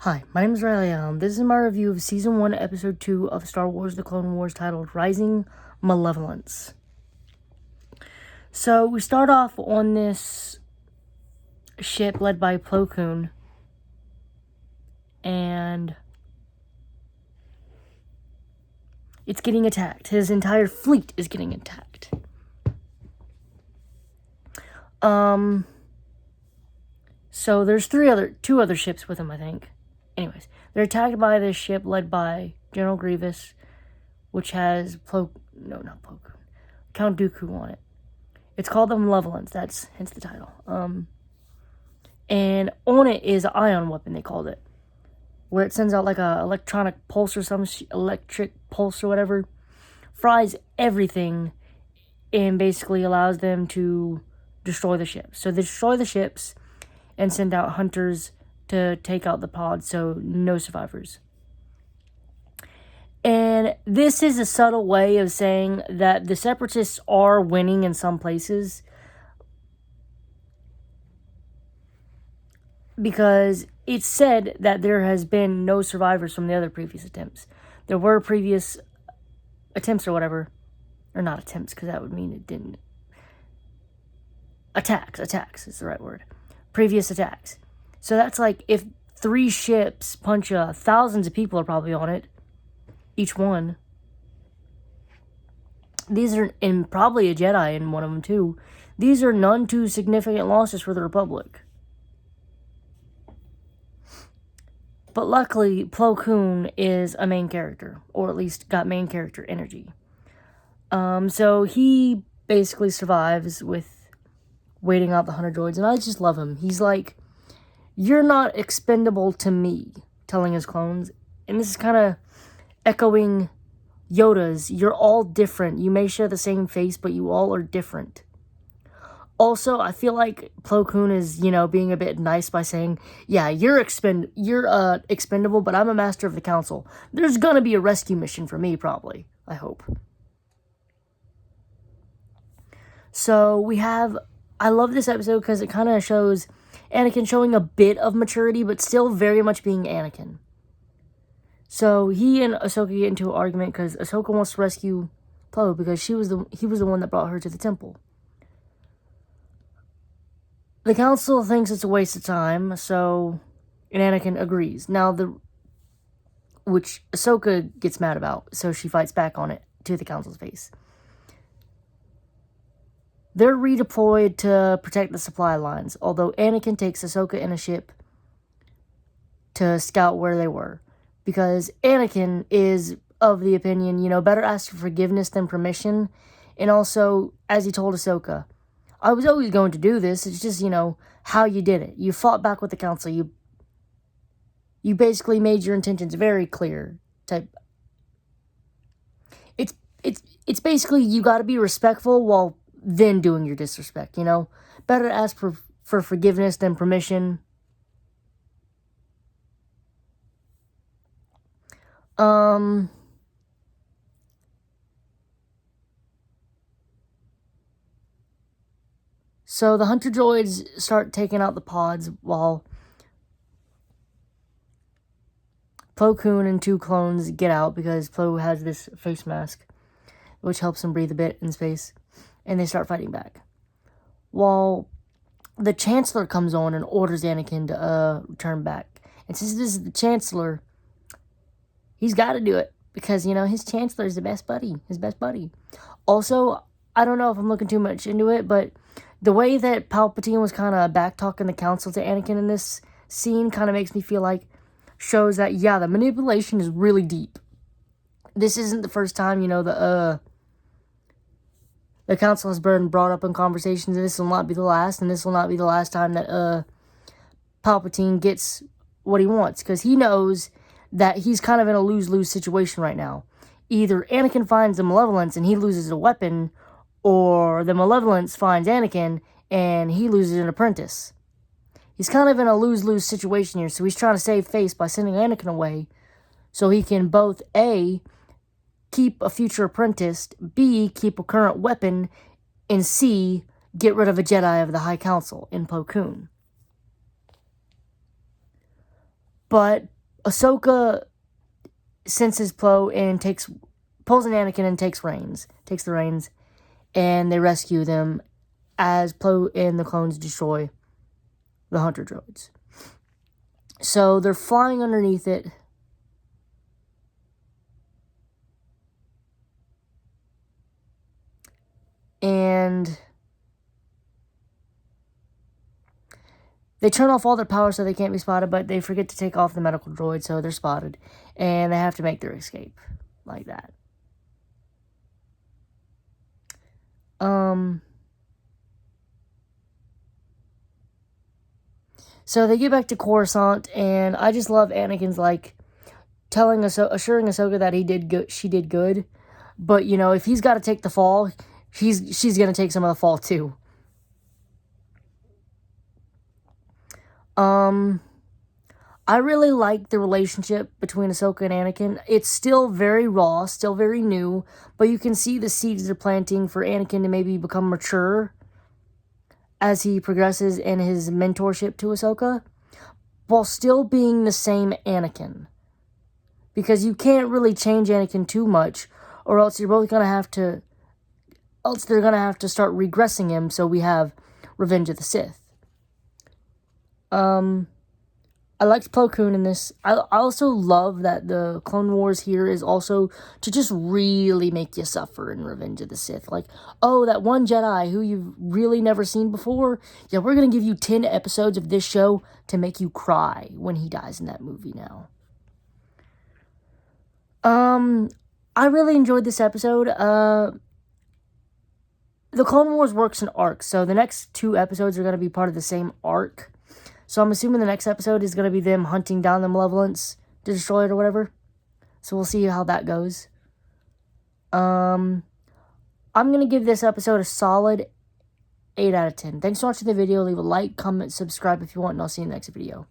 Hi, my name is Riley Allen. This is my review of Season 1, Episode 2 of Star Wars The Clone Wars, titled Rising Malevolence. So, we start off on this ship led by Plo Koon, and it's getting attacked. His entire fleet is getting attacked. So there's two other ships with him, I think. Anyways, they're attacked by this ship led by General Grievous, which has Count Dooku on it. It's called the Malevolence, that's hence the title. And on it is an ion weapon, they called it, where it sends out like a electric pulse or whatever, fries everything, and basically allows them to destroy the ships. So they destroy the ships and send out hunters to take out the pod, so no survivors. And this is a subtle way of saying that the Separatists are winning in some places, because it's said that there has been no survivors from the other previous attempts. There were previous attempts or whatever, or not attempts, because that would mean it didn't. Attacks is the right word. Previous attacks. So that's like if 3 ships punch thousands of people are probably on it, each one. These are, and probably a Jedi in one of them too. These are none too significant losses for the Republic. But luckily, Plo Koon is a main character, or at least got main character energy. So he basically survives with waiting out the 100 droids, and I just love him. He's like, "You're not expendable to me," telling his clones. And this is kind of echoing Yoda's, "You're all different. You may share the same face, but you all are different." Also, I feel like Plo Koon is, being a bit nice by saying, "Yeah, you're expendable, but I'm a master of the council. There's gonna be a rescue mission for me, probably. I hope." So I love this episode because it kind of shows Anakin showing a bit of maturity, but still very much being Anakin. So he and Ahsoka get into an argument because Ahsoka wants to rescue Plo because he was the one that brought her to the temple. The council thinks it's a waste of time, and Anakin agrees. Now, which Ahsoka gets mad about, so she fights back on it to the council's face. They're redeployed to protect the supply lines, although Anakin takes Ahsoka in a ship to scout where they were. Because Anakin is of the opinion, better ask for forgiveness than permission. And also, as he told Ahsoka, "I was always going to do this, it's just, how you did it. You fought back with the council, you basically made your intentions very clear." It's basically, you gotta be respectful while then doing your disrespect, Better ask for forgiveness than permission. So the hunter droids start taking out the pods while Plo Koon and 2 clones get out because Plo has this face mask, which helps him breathe a bit in space, and they start fighting back. While the Chancellor comes on and orders Anakin to return back. And since this is the Chancellor, he's got to do it because, his Chancellor is his best buddy. Also, I don't know if I'm looking too much into it, but the way that Palpatine was kind of back-talking the council to Anakin in this scene kind of makes me feel like, shows that, yeah, the manipulation is really deep. This isn't the first time, the council has been brought up in conversations, and this will not be the last, and this will not be the last time that Palpatine gets what he wants, because he knows that he's kind of in a lose-lose situation right now. Either Anakin finds the Malevolence and he loses a weapon, or the Malevolence finds Anakin and he loses an apprentice. He's kind of in a lose-lose situation here, so he's trying to save face by sending Anakin away so he can both A, keep a future apprentice, B, keep a current weapon, and C, get rid of a Jedi of the High Council in Plo Koon. But Ahsoka senses Plo and pulls an Anakin and takes the reins, and they rescue them as Plo and the clones destroy the Hunter droids. So they're flying underneath it. And they turn off all their power so they can't be spotted, but they forget to take off the medical droid, so they're spotted. And they have to make their escape. Like that. So they get back to Coruscant, and I just love Anakin's, like, assuring Ahsoka that she did good. But, you know, if he's got to take the fall, she's going to take some of the fall, too. I really like the relationship between Ahsoka and Anakin. It's still very raw, still very new, but you can see the seeds they're planting for Anakin to maybe become mature as he progresses in his mentorship to Ahsoka, while still being the same Anakin. Because you can't really change Anakin too much, or else you're both going to have to... Else they're going to have to start regressing him, so we have Revenge of the Sith. I liked Plo Koon in this. I also love that the Clone Wars here is also to just really make you suffer in Revenge of the Sith. Like, oh, that one Jedi who you've really never seen before, yeah, we're going to give you 10 episodes of this show to make you cry when he dies in that movie now. I really enjoyed this episode. The Clone Wars works in arcs, so the next 2 episodes are going to be part of the same arc. So I'm assuming the next episode is going to be them hunting down the Malevolence to destroy it or whatever. So we'll see how that goes. I'm going to give this episode a solid 8 out of 10. Thanks for watching the video. Leave a like, comment, subscribe if you want, and I'll see you in the next video.